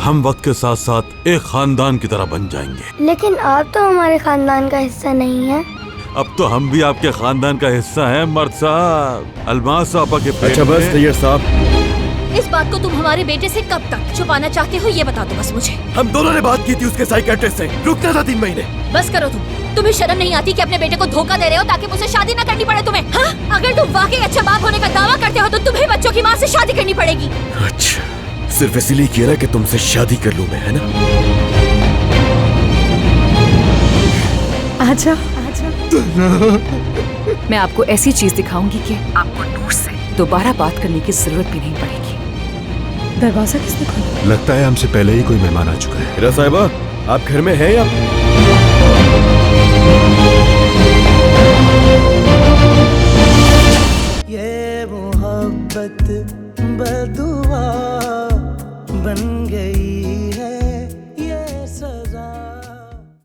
हम वक्त के साथ साथ एक खानदान की तरह बन जाएंगे। लेकिन आप तो हमारे खानदान का हिस्सा नहीं है। अब तो हम भी आपके खानदान का हिस्सा हैं मर्द साहब। अलमास आपा के पेट अच्छा बस में- तैयर साहब, इस बात को तुम हमारे बेटे से कब तक छुपाना चाहते हो, ये बता दो बस मुझे। हम दोनों ने बात की थी उसके साइकियाट्रिस्ट से, रुकना था 3 महीने। बस करो तुम्हें शर्म नहीं आती कि अपने बेटे को धोखा दे रहे हो ताकि मुझसे शादी ना करनी पड़े तुम्हें? हाँ? अगर तुम वाकई अच्छा बाप होने का दावा करते हो तो तुम्हें बच्चों की माँ से शादी करनी पड़ेगी। अच्छा, सिर्फ इसीलिए किया ना कि तुमसे शादी कर लूं मैं, है ना? आजा मैं आपको ऐसी चीज दिखाऊंगी कि आपको नूर से दोबारा बात करने की जरूरत भी नहीं पड़ेगी। दरवाजा किसने खोला? लगता है हमसे पहले ही कोई मेहमान आ चुका है। हीरा साहिबा, आप घर में हैं या? ये मोहब्बत बदुआ बन गई है।